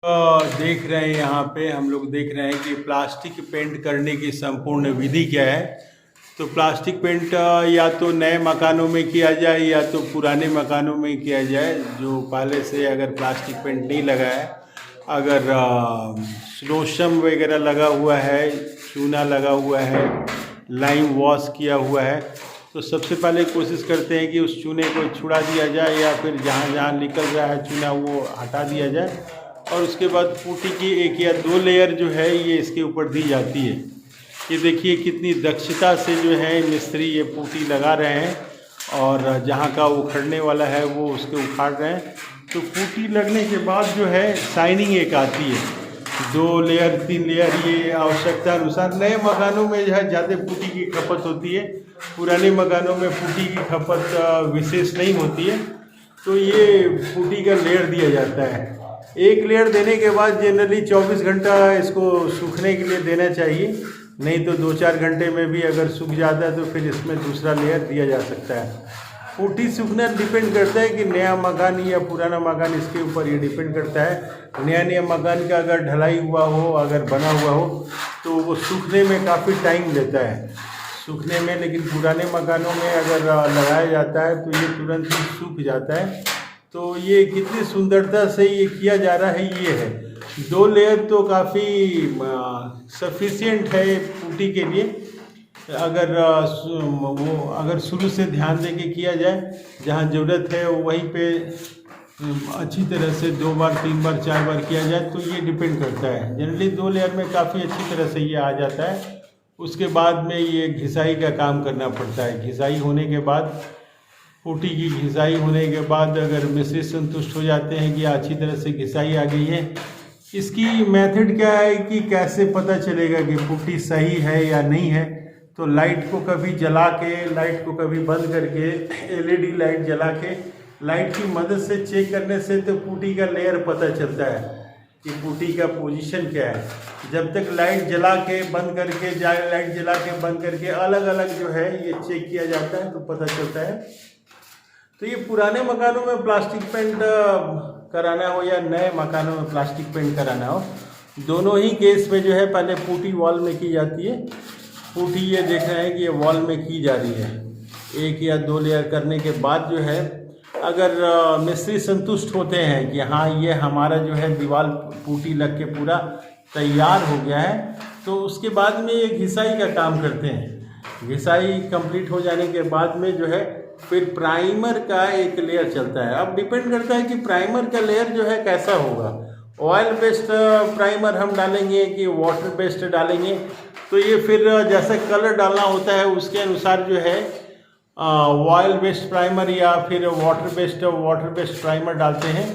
देख रहे हैं यहाँ पे हम लोग देख रहे हैं कि प्लास्टिक पेंट करने की संपूर्ण विधि क्या है। तो प्लास्टिक पेंट या तो नए मकानों में किया जाए या तो पुराने मकानों में किया जाए जो पहले से अगर प्लास्टिक पेंट नहीं लगा है, अगर स्लोशम वगैरह लगा हुआ है, चूना लगा हुआ है, लाइम वॉश किया हुआ है, तो सबसे पहले कोशिश करते हैं कि उस चूने को छुड़ा दिया जाए या फिर जहाँ जहाँ निकल रहा है चूना वो हटा दिया जाए और उसके बाद पुट्टी की 1 या 2 लेयर जो है ये इसके ऊपर दी जाती है। ये देखिए कितनी दक्षता से जो है मिस्त्री ये पुट्टी लगा रहे हैं और जहाँ का उखड़ने वाला है वो उसके उखाड़ रहे हैं। तो पुट्टी लगने के बाद जो है शाइनिंग एक आती है, 2 लेयर 3 लेयर, ये आवश्यकता अनुसार। नए मकानों में जो है ज़्यादा पुट्टी की खपत होती है, पुराने मकानों में पुट्टी की खपत विशेष नहीं होती है। तो ये पुट्टी का लेयर दिया जाता है। 1 लेयर देने के बाद जनरली 24 घंटा इसको सूखने के लिए देना चाहिए, नहीं तो 2-4 घंटे में भी अगर सूख जाता है तो फिर इसमें दूसरा लेयर दिया जा सकता है। पुट्टी सूखना डिपेंड करता है कि नया मकान या पुराना मकान, इसके ऊपर ये डिपेंड करता है। नया मकान का अगर ढलाई हुआ हो, अगर बना हुआ हो तो वो सूखने में काफ़ी टाइम लेता है सूखने में, लेकिन पुराने मकानों में अगर लगाया जाता है तो ये तुरंत ही सूख जाता है। तो ये कितनी सुंदरता से ये किया जा रहा है, ये है 2 लेयर तो काफ़ी सफिशिएंट है पुट्टी के लिए। अगर शुरू से ध्यान दे के किया जाए, जहाँ ज़रूरत है वहीं पे अच्छी तरह से 2 बार 3 बार 4 बार किया जाए तो ये डिपेंड करता है। जनरली 2 लेयर में काफ़ी अच्छी तरह से ये आ जाता है। उसके बाद में ये घिसाई का काम करना पड़ता है। घिसाई होने के बाद, पुट्टी की घिसाई होने के बाद अगर मिस्त्री संतुष्ट हो जाते हैं कि अच्छी तरह से घिसाई आ गई है, इसकी मेथड क्या है कि कैसे पता चलेगा कि पुट्टी सही है या नहीं है। तो लाइट को कभी जला के, लाइट को कभी बंद करके, LED लाइट जला के, लाइट की मदद से चेक करने से तो पुट्टी का लेयर पता चलता है कि पुट्टी का पोजीशन क्या है। जब तक लाइट जला के बंद करके, लाइट जला के बंद करके अलग अलग जो है ये चेक किया जाता है तो पता चलता है। तो ये पुराने मकानों में प्लास्टिक पेंट कराना हो या नए मकानों में प्लास्टिक पेंट कराना हो, दोनों ही केस में जो है पहले पुट्टी वॉल में की जाती है। पुट्टी ये देख रहे हैं कि ये वॉल में की जा रही है। 1 या 2 लेयर करने के बाद जो है, अगर मिस्त्री संतुष्ट होते हैं कि हाँ ये हमारा जो है दीवार पुट्टी लग के पूरा तैयार हो गया है, तो उसके बाद में ये घिसाई का काम करते हैं। घिसाई कंप्लीट हो जाने के बाद में जो है फिर प्राइमर का एक लेयर चलता है। अब डिपेंड करता है कि प्राइमर का लेयर जो है कैसा होगा। ऑयल बेस्ड प्राइमर हम डालेंगे कि वाटर बेस्ड डालेंगे, तो ये फिर जैसा कलर डालना होता है उसके अनुसार जो है ऑयल बेस्ड प्राइमर या फिर वाटर बेस्ड प्राइमर डालते हैं।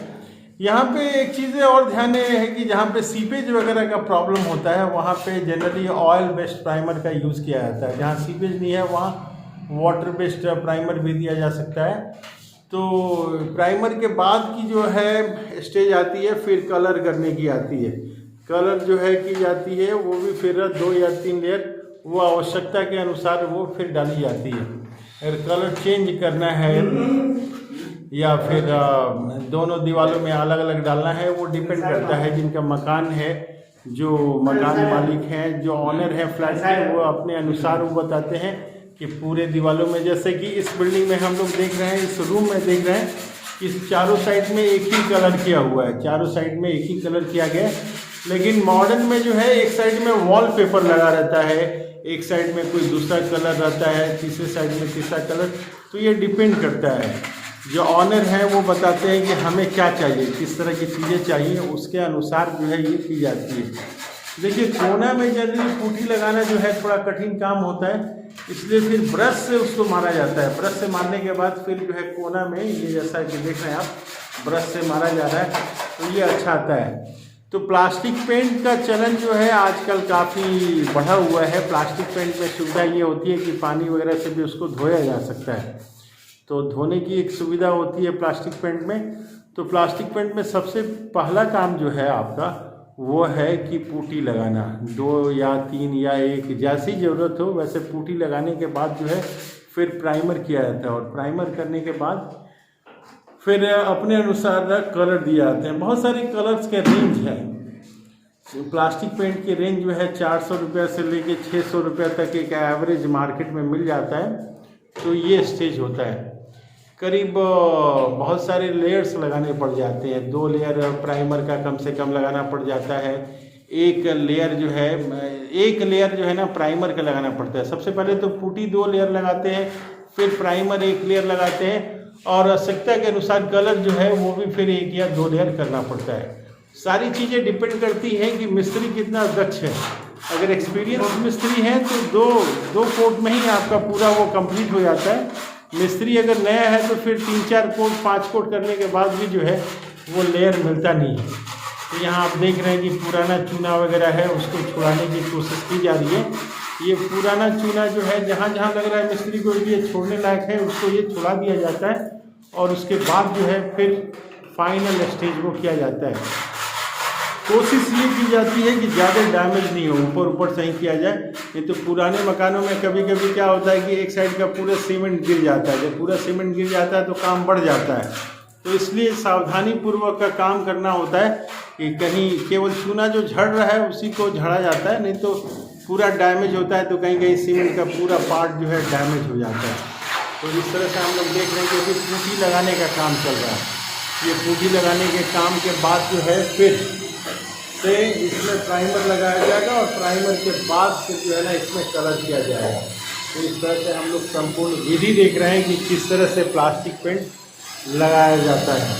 यहाँ पे एक चीज़ और ध्यान है कि जहाँ पे सीपेज वगैरह का प्रॉब्लम होता है वहाँ पे जनरली ऑयल बेस्ड प्राइमर का यूज़ किया जाता है। जहाँ सीपेज नहीं है वहाँ वाटर बेस्ड प्राइमर भी दिया जा सकता है। तो प्राइमर के बाद की जो है स्टेज आती है, फिर कलर करने की आती है। कलर जो है की जाती है वो भी फिर 2 या 3 लेयर वो आवश्यकता के अनुसार वो फिर डाली जाती है। अगर कलर चेंज करना है या फिर दोनों दीवारों में अलग अलग डालना है, वो डिपेंड करता है जिनका मकान है, जो मकान मालिक हैं, जो ऑनर है फ्लैट के, वो अपने अनुसार वो बताते हैं कि पूरे दीवारों में। जैसे कि इस बिल्डिंग में हम लोग देख रहे हैं, इस रूम में देख रहे हैं कि चारों साइड में एक ही कलर किया हुआ है, चारों साइड में एक ही कलर किया गया है। लेकिन मॉडर्न में जो है एक साइड में वॉलपेपर लगा रहता है, एक साइड में कोई दूसरा कलर रहता है, तीसरे साइड में तीसरा कलर। तो ये डिपेंड करता है, जो ऑनर हैं वो बताते हैं कि हमें क्या चाहिए, किस तरह की चीज़ें चाहिए, उसके अनुसार जो है ये की जाती है। देखिए कोना में जनरली पुट्टी लगाना जो है थोड़ा कठिन काम होता है, इसलिए फिर ब्रश से उसको मारा जाता है। ब्रश से मारने के बाद फिर जो है कोना में ये जैसा कि देख रहे हैं आप, ब्रश से मारा जा रहा है तो ये अच्छा आता है। तो प्लास्टिक पेंट का चलन जो है आजकल काफ़ी बढ़ा हुआ है। प्लास्टिक पेंट में सुविधा ये होती है कि पानी वगैरह से भी उसको धोया जा सकता है, तो धोने की एक सुविधा होती है प्लास्टिक पेंट में। तो प्लास्टिक पेंट में सबसे पहला काम जो है आपका वो है कि पुट्टी लगाना। 2 या 3 या 1 जैसी ज़रूरत हो वैसे पुट्टी लगाने के बाद जो है फिर प्राइमर किया जाता है। और प्राइमर करने के बाद फिर अपने अनुसार कलर दिए जाते हैं। बहुत सारे कलर्स के रेंज है। प्लास्टिक पेंट की रेंज जो है 400 रुपये से लेके 600 रुपये तक एक एवरेज मार्केट में मिल जाता है। तो ये स्टेज होता है। करीब बहुत सारे लेयर्स लगाने पड़ जाते हैं। 2 लेयर प्राइमर का कम से कम लगाना पड़ जाता है। एक लेयर जो है ना प्राइमर का लगाना पड़ता है। सबसे पहले तो पुट्टी 2 लेयर लगाते हैं, फिर प्राइमर 1 लेयर लगाते हैं, और आवश्यकता के अनुसार कलर जो है वो भी फिर 1 या 2 लेयर करना पड़ता है। सारी चीज़ें डिपेंड करती हैं कि मिस्त्री कितना दक्ष है। अगर एक्सपीरियंस मिस्त्री है तो दो कोट में ही आपका पूरा वो कंप्लीट हो जाता है। मिस्त्री अगर नया है तो फिर 3-4 कोट 5 कोट करने के बाद भी जो है वो लेयर मिलता नहीं है। तो यहाँ आप देख रहे हैं कि पुराना चूना वगैरह है उसको छुड़ाने की कोशिश की जा रही है। ये पुराना चूना जो है जहाँ जहाँ लग रहा है मिस्त्री को ये छोड़ने लायक है उसको ये छुड़ा दिया जाता है, और उसके बाद जो है फिर फाइनल स्टेज को किया जाता है। कोशिश ये की जाती है कि ज़्यादा डैमेज नहीं हो, ऊपर से ही किया जाए। नहीं तो पुराने मकानों में कभी कभी क्या होता है कि एक साइड का पूरा सीमेंट गिर जाता है। जब पूरा सीमेंट गिर जाता है तो काम बढ़ जाता है। तो इसलिए सावधानी पूर्वक का काम करना होता है कि कहीं केवल चूना जो झड़ रहा है उसी को झड़ा जाता है, नहीं तो पूरा डैमेज होता है। तो कहीं कहीं सीमेंट का पूरा पार्ट जो है डैमेज हो जाता है। तो इस तरह से हम लोग देख रहे हैं कि अभी पुट्टी लगाने का काम चल रहा है। ये पुट्टी लगाने के काम के बाद जो है फिर से इसमें प्राइमर लगाया जाएगा, और प्राइमर के बाद फिर जो है ना इसमें कलर किया जाएगा। तो इस तरह से हम लोग संपूर्ण विधि देख रहे हैं कि किस तरह से प्लास्टिक पेंट लगाया जाता है।